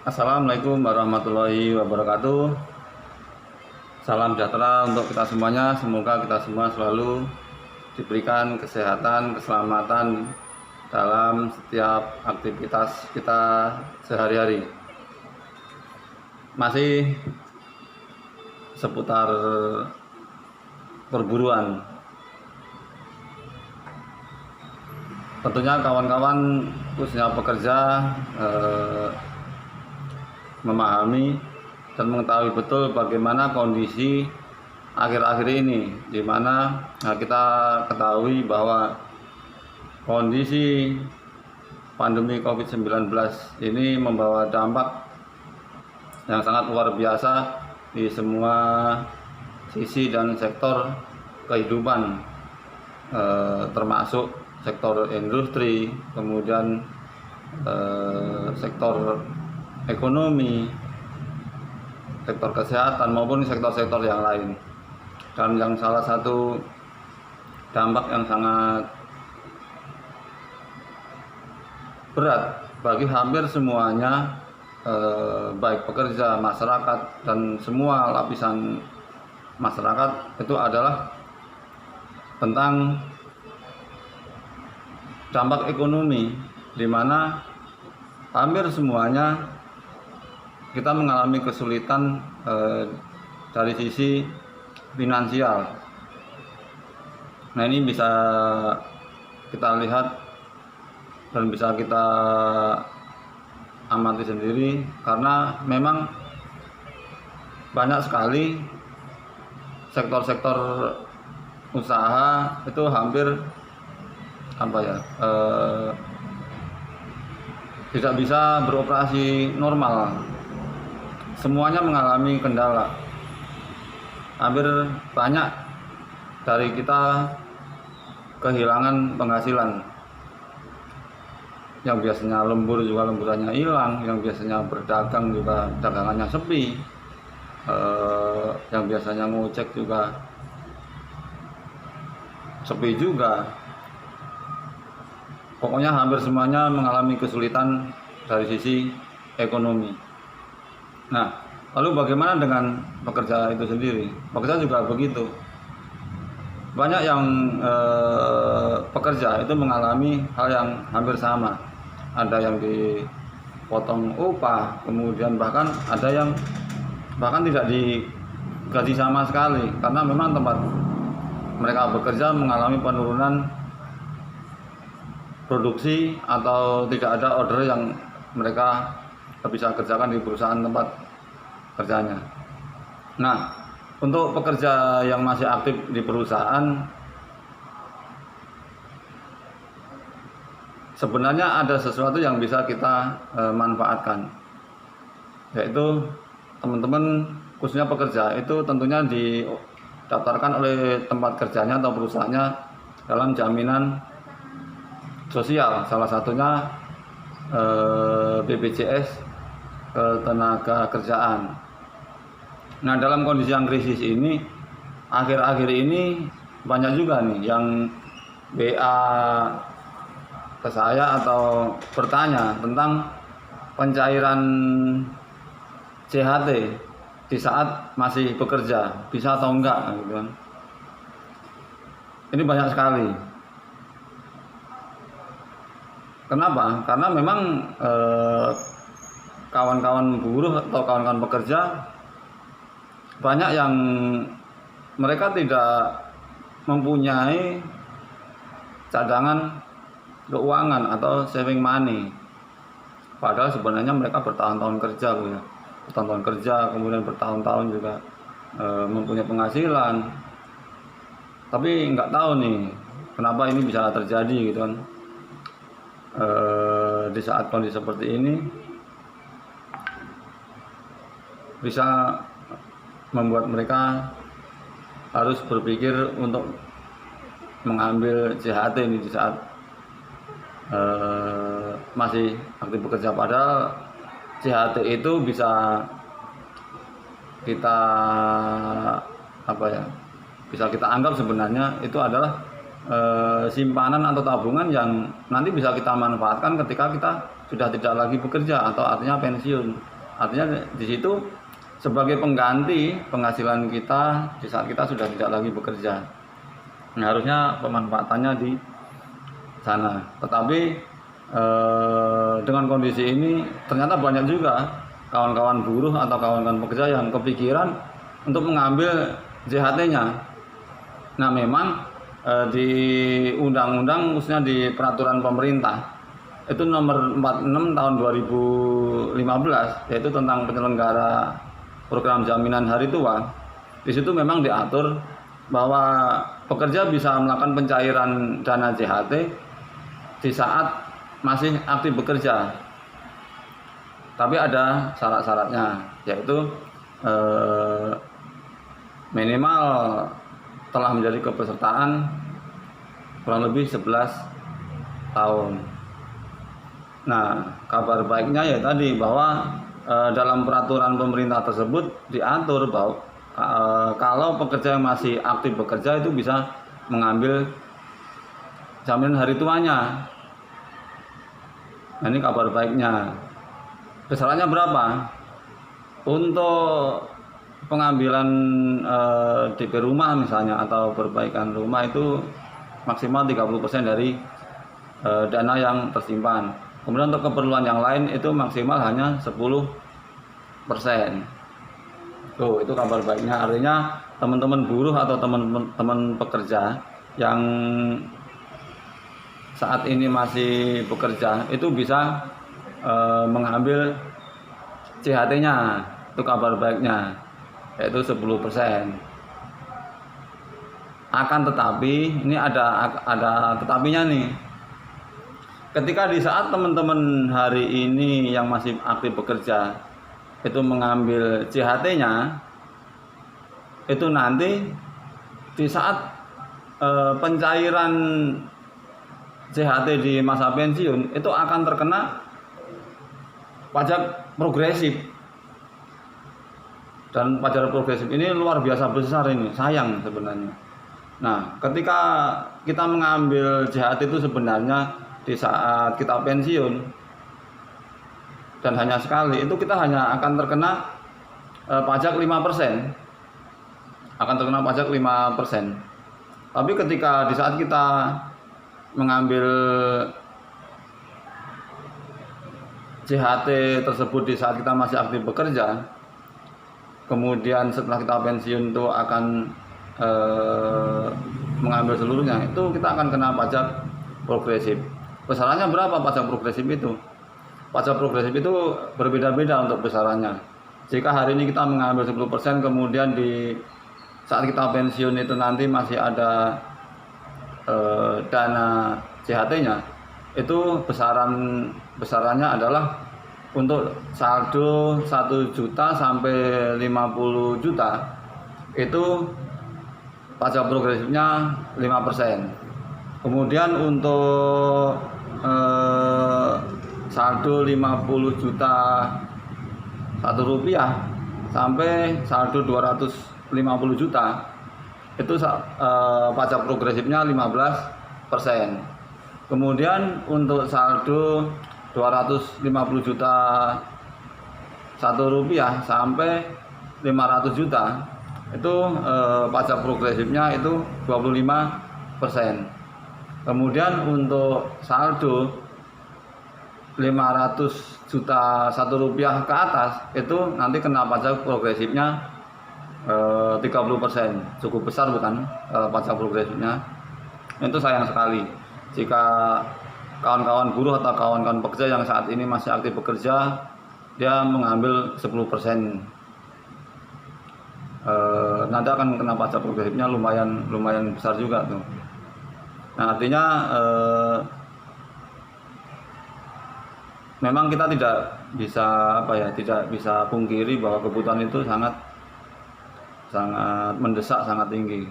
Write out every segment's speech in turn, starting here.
Assalamualaikum warahmatullahi wabarakatuh. Salam sejahtera untuk kita semuanya. Semoga kita semua selalu diberikan kesehatan, keselamatan dalam setiap aktivitas kita sehari-hari. Masih seputar perburuan. Tentunya kawan-kawan khususnya pekerja memahami dan mengetahui betul bagaimana kondisi akhir-akhir ini, di mana kita ketahui bahwa kondisi pandemi COVID-19 ini membawa dampak yang sangat luar biasa di semua sisi dan sektor kehidupan, termasuk sektor industri, kemudian sektor ekonomi, sektor kesehatan maupun sektor-sektor yang lain. Dan yang salah satu dampak yang sangat berat bagi hampir semuanya, baik pekerja, masyarakat, dan semua lapisan masyarakat, itu adalah tentang dampak ekonomi, di mana hampir semuanya kita mengalami kesulitan dari sisi finansial. Nah, ini bisa kita lihat dan bisa kita amati sendiri, karena memang banyak sekali sektor-sektor usaha itu hampir tidak bisa beroperasi normal. Semuanya mengalami kendala. Hampir banyak dari kita kehilangan penghasilan. Yang biasanya lembur juga lemburannya hilang, yang biasanya berdagang juga dagangannya sepi, yang biasanya ngojek juga sepi juga. Pokoknya hampir semuanya mengalami kesulitan dari sisi ekonomi. Nah, lalu bagaimana dengan pekerja itu sendiri? Pekerja juga begitu. Banyak yang pekerja itu mengalami hal yang hampir sama. Ada yang dipotong upah, kemudian bahkan ada yang bahkan tidak digaji sama sekali, karena memang tempat mereka bekerja mengalami penurunan produksi atau tidak ada order yang mereka bisa kerjakan di perusahaan tempat kerjanya. Nah, untuk pekerja yang masih aktif di perusahaan, sebenarnya ada sesuatu yang bisa kita manfaatkan, yaitu teman-teman khususnya pekerja itu tentunya didaftarkan oleh tempat kerjanya atau perusahaannya dalam jaminan sosial, salah satunya BPJS Ketenaga Kerjaan. Nah, dalam kondisi yang krisis ini, akhir-akhir ini banyak juga nih yang WA ke saya atau bertanya tentang pencairan CHT di saat masih bekerja, bisa atau enggak gitu kan. Ini banyak sekali. Kenapa? Karena memang kawan-kawan buruh atau kawan-kawan pekerja banyak yang mereka tidak mempunyai cadangan keuangan atau saving money. Padahal sebenarnya mereka bertahun-tahun kerja, bertahun-tahun kerja, kemudian bertahun-tahun juga mempunyai penghasilan. Tapi nggak tahu nih kenapa ini bisa terjadi gitu kan. Di saat kondisi seperti ini bisa membuat mereka harus berpikir untuk mengambil CHT ini di saat masih aktif bekerja. Padahal CHT itu bisa kita bisa kita anggap sebenarnya itu adalah simpanan atau tabungan yang nanti bisa kita manfaatkan ketika kita sudah tidak lagi bekerja atau artinya pensiun. Artinya di situ sebagai pengganti penghasilan kita di saat kita sudah tidak lagi bekerja. Nah, harusnya pemanfaatannya di sana. Tetapi dengan kondisi ini ternyata banyak juga kawan-kawan buruh atau kawan-kawan pekerja yang kepikiran untuk mengambil JHT-nya. Nah, memang di undang-undang, khususnya di peraturan pemerintah itu nomor 46 tahun 2015, yaitu tentang penyelenggara program jaminan hari tua. Di situ memang diatur bahwa pekerja bisa melakukan pencairan dana JHT di saat masih aktif bekerja, tapi ada syarat-syaratnya, yaitu minimal telah menjadi kepesertaan kurang lebih 11 tahun. Nah, kabar baiknya ya tadi bahwa dalam peraturan pemerintah tersebut diatur bahwa kalau pekerja yang masih aktif bekerja itu bisa mengambil jaminan hari tuanya. Nah, ini kabar baiknya. Besarannya berapa? Untuk pengambilan DP rumah misalnya atau perbaikan rumah itu maksimal 30% dari dana yang tersimpan. Kemudian untuk keperluan yang lain itu maksimal hanya 10%. Tuh, itu kabar baiknya. Artinya teman-teman buruh atau teman-teman pekerja yang saat ini masih bekerja itu bisa mengambil JHT-nya. Itu kabar baiknya, yaitu 10%. Akan tetapi ini ada tetapinya nih. Ketika di saat teman-teman hari ini yang masih aktif bekerja itu mengambil JHT-nya, itu nanti di saat pencairan JHT di masa pensiun itu akan terkena pajak progresif. Dan pajak progresif ini luar biasa besar ini, sayang sebenarnya. Nah, ketika kita mengambil JHT itu sebenarnya di saat kita pensiun dan hanya sekali, itu kita hanya akan terkena pajak 5%. Akan terkena pajak 5%. Tapi ketika di saat kita mengambil JHT tersebut di saat kita masih aktif bekerja, kemudian setelah kita pensiun itu akan mengambil seluruhnya, itu kita akan kena pajak progresif. Besarannya berapa pajak progresif itu? Pajak progresif itu berbeda-beda untuk besarannya. Jika hari ini kita mengambil 10%, kemudian di saat kita pensiun itu nanti masih ada dana JHT-nya, itu besarannya adalah untuk saldo 1 juta sampai 50 juta itu pajak progresifnya 5%. Kemudian untuk saldo 50 juta Rp1 sampai saldo 250 juta itu pajak progresifnya 15%. Kemudian untuk saldo 250 juta Rp1 sampai 500 juta itu pajak progresifnya itu 25%. Kemudian untuk saldo 500 juta Rp1 ke atas itu nanti kena pajak progresifnya 30%. Cukup besar bukan pajak progresifnya? Itu sayang sekali jika kawan-kawan buruh atau kawan-kawan pekerja yang saat ini masih aktif bekerja dia mengambil 10%. Nanti akan kena pajak progresifnya lumayan besar juga tuh. Nah, artinya memang kita tidak bisa pungkiri bahwa kebutuhan itu sangat mendesak, sangat tinggi.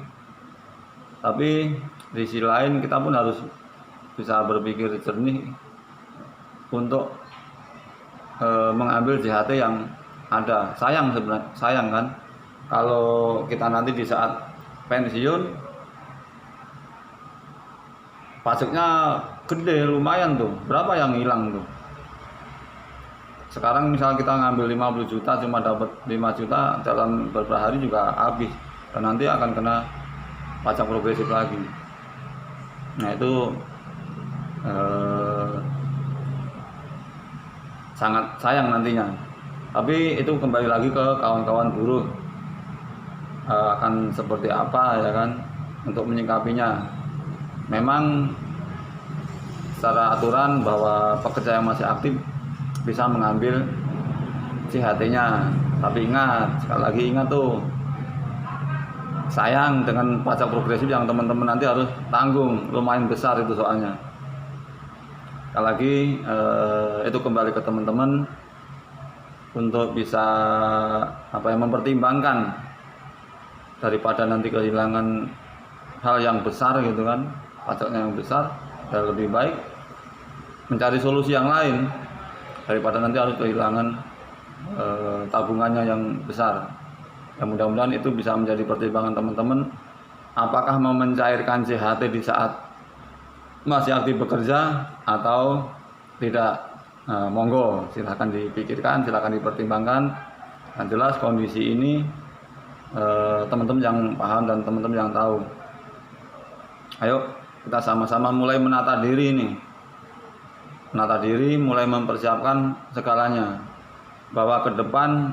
Tapi di sisi lain kita pun harus bisa berpikir jernih untuk mengambil JHT yang ada. Sayang kan kalau kita nanti di saat pensiun pajaknya gede, lumayan tuh. Berapa yang hilang tuh? Sekarang misal kita ngambil 50 juta cuma dapat 5 juta, dalam beberapa hari juga habis. Dan nanti akan kena pajak progresif lagi. Nah itu sangat sayang nantinya. Tapi itu kembali lagi ke kawan-kawan buruh, akan seperti apa ya kan untuk menyikapinya. Memang secara aturan bahwa pekerja yang masih aktif bisa mengambil CHT-nya, tapi ingat, sekali lagi ingat tuh, sayang dengan pajak progresif yang teman-teman nanti harus tanggung, lumayan besar itu soalnya. Sekali lagi itu kembali ke teman-teman untuk bisa mempertimbangkan daripada nanti kehilangan hal yang besar gitu kan, pajaknya yang besar, dan lebih baik mencari solusi yang lain daripada nanti harus kehilangan tabungannya yang besar. Ya mudah-mudahan itu bisa menjadi pertimbangan teman-teman, apakah mau mencairkan CHT di saat masih aktif bekerja atau tidak. Monggo silahkan dipikirkan, silahkan dipertimbangkan. Yang jelas kondisi ini teman-teman yang paham dan teman-teman yang tahu. Ayo kita sama-sama mulai menata diri ini, menata diri, mulai mempersiapkan segalanya, bahwa ke depan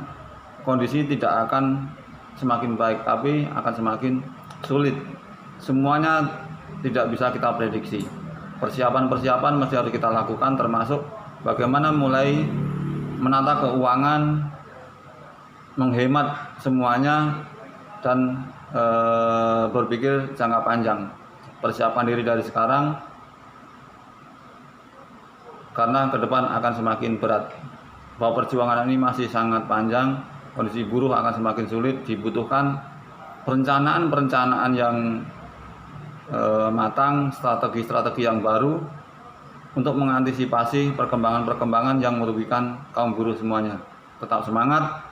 kondisi tidak akan semakin baik, tapi akan semakin sulit. Semuanya tidak bisa kita prediksi. Persiapan-persiapan mesti harus kita lakukan, termasuk bagaimana mulai menata keuangan, menghemat semuanya, dan berpikir jangka panjang. Persiapan diri dari sekarang, karena ke depan akan semakin berat. Bahwa perjuangan ini masih sangat panjang, kondisi buruh akan semakin sulit, dibutuhkan perencanaan-perencanaan yang matang, strategi-strategi yang baru untuk mengantisipasi perkembangan-perkembangan yang merugikan kaum buruh semuanya. Tetap semangat,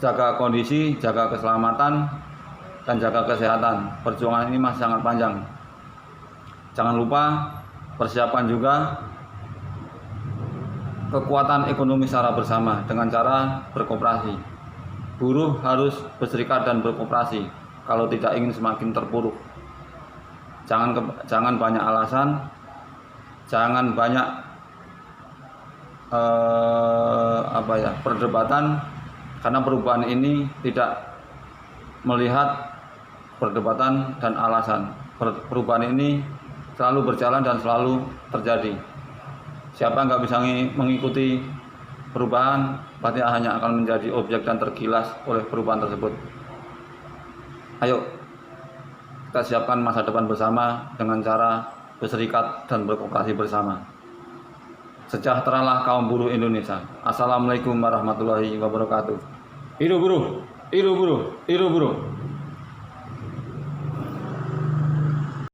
jaga kondisi, jaga keselamatan, dan jaga kesehatan. Perjuangan ini masih sangat panjang. Jangan lupa persiapan juga kekuatan ekonomi secara bersama dengan cara berkoperasi. Buruh harus berserikat dan berkoperasi kalau tidak ingin semakin terpuruk. Jangan banyak alasan, jangan banyak perdebatan, karena perubahan ini tidak melihat perdebatan dan alasan. Perubahan ini selalu berjalan dan selalu terjadi. Siapa yang nggak bisa mengikuti perubahan, pasti hanya akan menjadi objek dan tergilas oleh perubahan tersebut. Ayo kita siapkan masa depan bersama dengan cara berserikat dan berkooperasi bersama. Sejahteralah kaum buruh Indonesia. Assalamualaikum warahmatullahi wabarakatuh. Hidup buruh, hidup buruh, hidup buruh.